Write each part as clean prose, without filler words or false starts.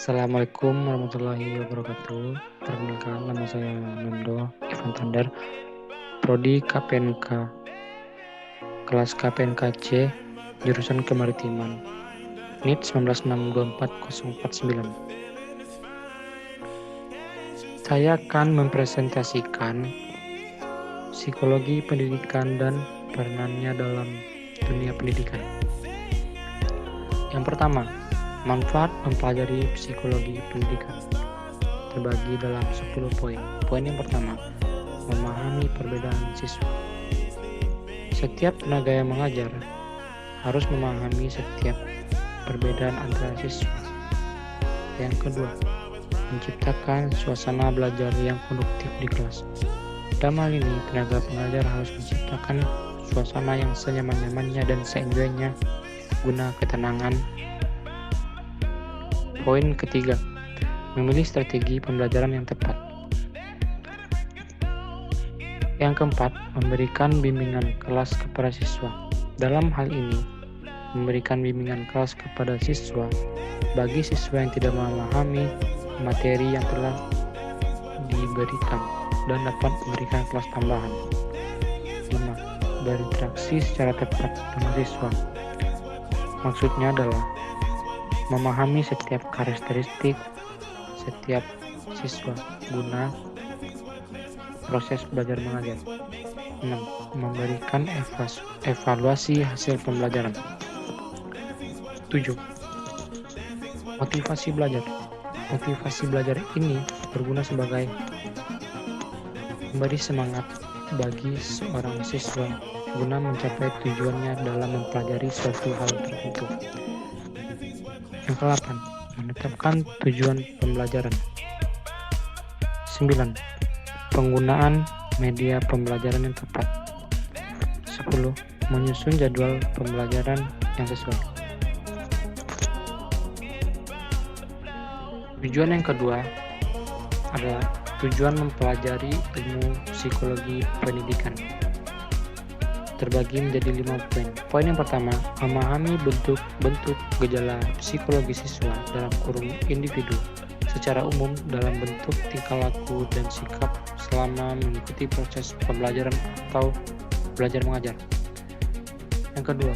Assalamualaikum warahmatullahi wabarakatuh. Perkenalkan, nama saya Nando Ivan Tandar, Prodi KPNK, kelas KPNK C, jurusan Kemaritiman, NIT 19624 Saya akan mempresentasikan psikologi pendidikan dan peranannya dalam dunia pendidikan. Yang pertama, manfaat mempelajari psikologi pendidikan terbagi dalam 10 poin. Poin yang pertama, memahami perbedaan siswa. Setiap tenaga yang mengajar harus memahami setiap perbedaan antara siswa. Yang kedua, menciptakan suasana belajar yang kondusif di kelas. Dalam hal ini, tenaga pengajar harus menciptakan suasana yang senyaman-nyamannya dan se-enjoy-nya guna ketenangan. Poin ketiga, memilih strategi pembelajaran yang tepat. Yang keempat, memberikan bimbingan kelas kepada siswa. Dalam hal ini, memberikan bimbingan kelas kepada siswa bagi siswa yang tidak memahami materi yang telah diberikan dan dapat memberikan kelas tambahan. 5. Berinteraksi secara tepat dengan siswa. Maksudnya adalah memahami setiap karakteristik setiap siswa guna proses belajar mengajar. 6. Memberikan evaluasi hasil pembelajaran. 7. Motivasi belajar. Motivasi belajar ini berguna sebagai memberi semangat bagi seorang siswa guna mencapai tujuannya dalam mempelajari suatu hal tertentu. Yang ke-8, menetapkan tujuan pembelajaran. 9. Penggunaan media pembelajaran yang tepat. 10. Menyusun jadwal pembelajaran yang sesuai. Tujuan yang kedua adalah tujuan mempelajari ilmu psikologi pendidikan. Terbagi menjadi 5 poin. Poin yang pertama, memahami bentuk-bentuk gejala psikologi siswa dalam kurung individu secara umum dalam bentuk tingkah laku dan sikap selama mengikuti proses pembelajaran atau belajar mengajar. Yang kedua,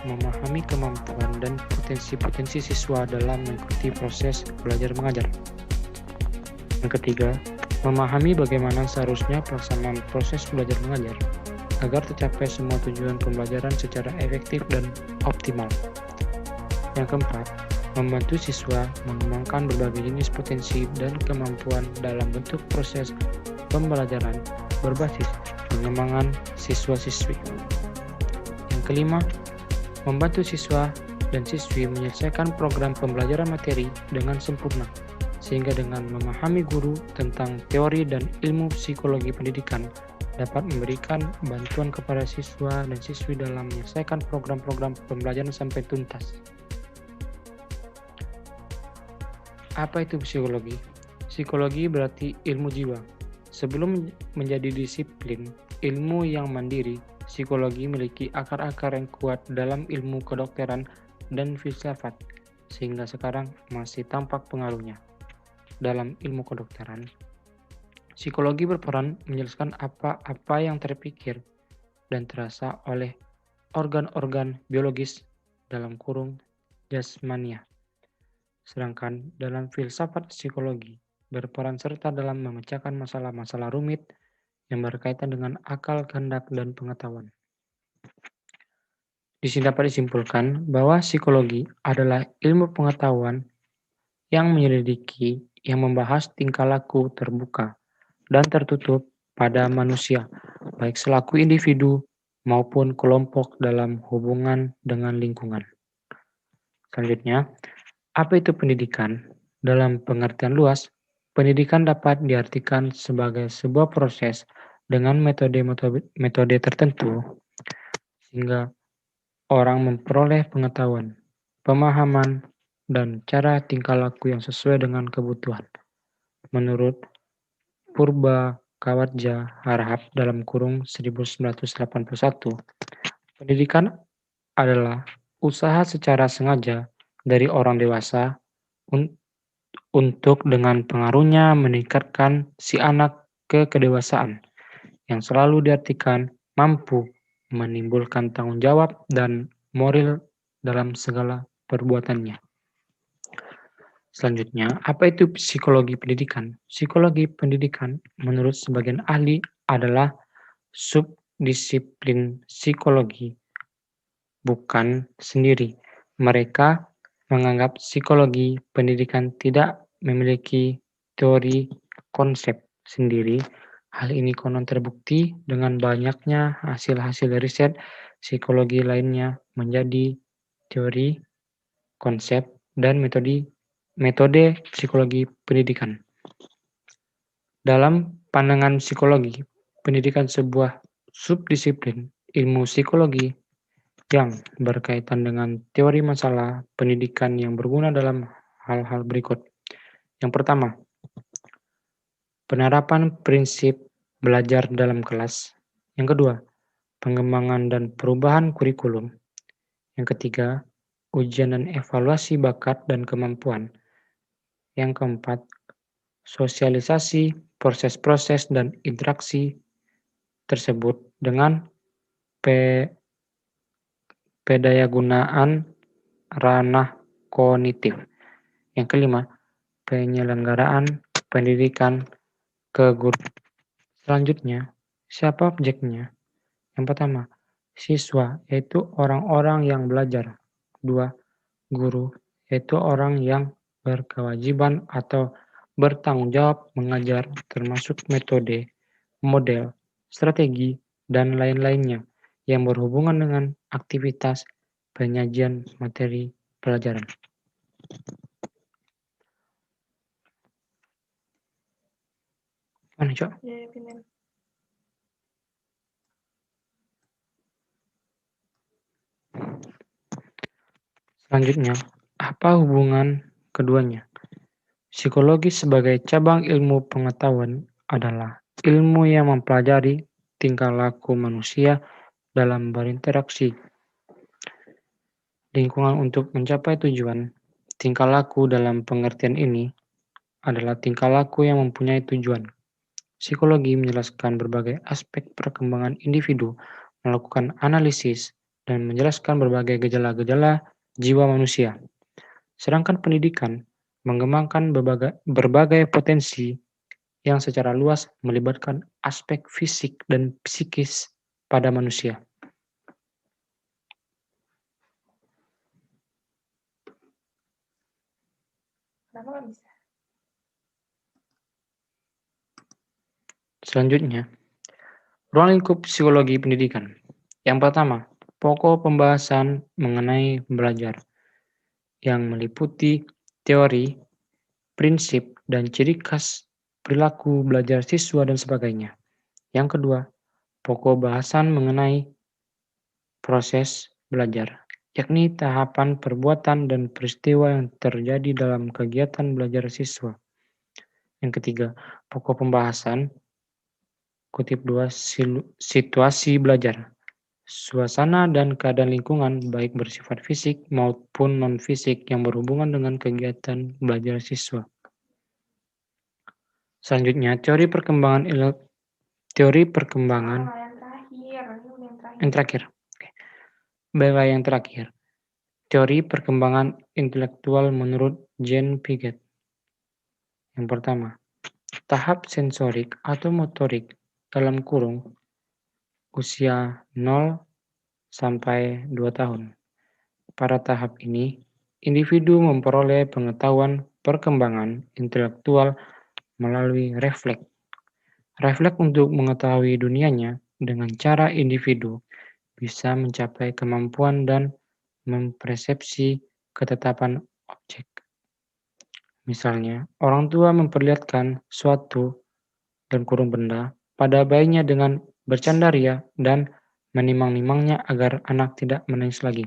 memahami kemampuan dan potensi-potensi siswa dalam mengikuti proses belajar mengajar. Yang ketiga, memahami bagaimana seharusnya pelaksanaan proses belajar mengajar agar tercapai semua tujuan pembelajaran secara efektif dan optimal. Yang keempat, membantu siswa mengembangkan berbagai jenis potensi dan kemampuan dalam bentuk proses pembelajaran berbasis pengembangan siswa-siswi. Yang kelima, membantu siswa dan siswi menyelesaikan program pembelajaran materi dengan sempurna, sehingga dengan memahami guru tentang teori dan ilmu psikologi pendidikan dapat memberikan bantuan kepada siswa dan siswi dalam menyelesaikan program-program pembelajaran sampai tuntas. Apa itu psikologi? Psikologi berarti ilmu jiwa. Sebelum menjadi disiplin ilmu yang mandiri, psikologi memiliki akar-akar yang kuat dalam ilmu kedokteran dan filsafat, sehingga sekarang masih tampak pengaruhnya. Dalam ilmu kedokteran, psikologi berperan menjelaskan apa-apa yang terpikir dan terasa oleh organ-organ biologis dalam kurung jasmania. Sedangkan dalam filsafat psikologi berperan serta dalam memecahkan masalah-masalah rumit yang berkaitan dengan akal, kehendak, dan pengetahuan. Di sini dapat disimpulkan bahwa psikologi adalah ilmu pengetahuan yang menyelidiki, yang membahas tingkah laku terbuka dan tertutup pada manusia, baik selaku individu maupun kelompok dalam hubungan dengan lingkungan. Selanjutnya, apa itu pendidikan? Dalam pengertian luas, pendidikan dapat diartikan sebagai sebuah proses dengan metode tertentu sehingga orang memperoleh pengetahuan, pemahaman, dan cara tingkah laku yang sesuai dengan kebutuhan. Menurut Purbakawatja Harahap dalam kurung 1981, pendidikan adalah usaha secara sengaja dari orang dewasa untuk dengan pengaruhnya meningkatkan si anak ke kedewasaan yang selalu diartikan mampu menimbulkan tanggung jawab dan moral dalam segala perbuatannya. Selanjutnya, apa itu psikologi pendidikan? Psikologi pendidikan menurut sebagian ahli adalah subdisiplin psikologi, bukan sendiri. Mereka menganggap psikologi pendidikan tidak memiliki teori konsep sendiri. Hal ini konon terbukti dengan banyaknya hasil-hasil riset psikologi lainnya menjadi teori, konsep, dan metode psikologi pendidikan. Dalam pandangan psikologi pendidikan, sebuah subdisiplin ilmu psikologi yang berkaitan dengan teori masalah pendidikan yang berguna dalam hal-hal berikut. Yang pertama, penerapan prinsip belajar dalam kelas. Yang kedua, pengembangan dan perubahan kurikulum. Yang ketiga, ujian dan evaluasi bakat dan kemampuan. Yang keempat, sosialisasi proses-proses dan interaksi tersebut dengan pedayagunaan ranah kognitif. Yang kelima, penyelenggaraan pendidikan ke guru. Selanjutnya, siapa objeknya? Yang pertama, siswa, yaitu orang-orang yang belajar. Dua, guru, yaitu orang yang berkewajiban atau bertanggung jawab mengajar, termasuk metode, model, strategi, dan lain-lainnya yang berhubungan dengan aktivitas penyajian materi pelajaran. Mana, Cok? Selanjutnya, apa hubungan keduanya? Psikologi sebagai cabang ilmu pengetahuan adalah ilmu yang mempelajari tingkah laku manusia dalam berinteraksi lingkungan untuk mencapai tujuan. Tingkah laku dalam pengertian ini adalah tingkah laku yang mempunyai tujuan. Psikologi menjelaskan berbagai aspek perkembangan individu, melakukan analisis, dan menjelaskan berbagai gejala-gejala jiwa manusia. Sedangkan pendidikan mengembangkan berbagai potensi yang secara luas melibatkan aspek fisik dan psikis pada manusia. Selanjutnya, ruang lingkup psikologi pendidikan. Yang pertama, pokok pembahasan mengenai belajar yang meliputi teori, prinsip, dan ciri khas perilaku belajar siswa dan sebagainya. Yang kedua, pokok bahasan mengenai proses belajar, yakni tahapan perbuatan dan peristiwa yang terjadi dalam kegiatan belajar siswa. Yang ketiga, pokok pembahasan kutip 2 situasi belajar, suasana dan keadaan lingkungan baik bersifat fisik maupun non-fisik yang berhubungan dengan kegiatan belajar siswa. Selanjutnya, teori perkembangan yang terakhir. Baiklah, yang terakhir. Teori perkembangan intelektual menurut Jean Piaget. Yang pertama, tahap sensorik atau motorik dalam kurung usia 0 sampai 2 tahun. Pada tahap ini, individu memperoleh pengetahuan perkembangan intelektual melalui refleks. Refleks untuk mengetahui dunianya dengan cara individu bisa mencapai kemampuan dan mempersepsi ketetapan objek. Misalnya, orang tua memperlihatkan suatu dan kurung benda pada bayinya dengan bercanda ria dan menimang-nimangnya agar anak tidak menangis lagi.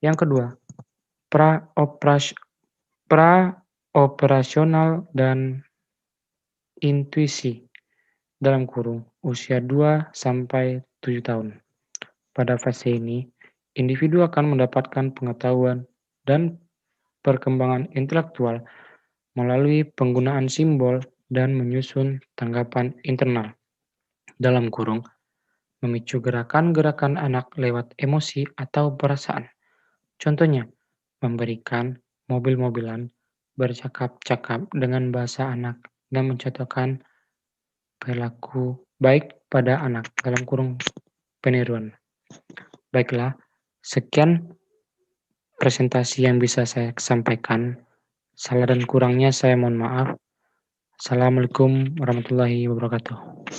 Yang kedua, pra-operasional dan intuisi dalam kurung usia 2 sampai 7 tahun. Pada fase ini, individu akan mendapatkan pengetahuan dan perkembangan intelektual melalui penggunaan simbol dan menyusun tanggapan internal dalam kurung, memicu gerakan-gerakan anak lewat emosi atau perasaan. Contohnya, memberikan mobil-mobilan, bercakap-cakap dengan bahasa anak, dan mencontohkan perilaku baik pada anak dalam kurung peniruan. Baiklah, sekian presentasi yang bisa saya sampaikan. Salah dan kurangnya saya mohon maaf. Assalamualaikum warahmatullahi wabarakatuh.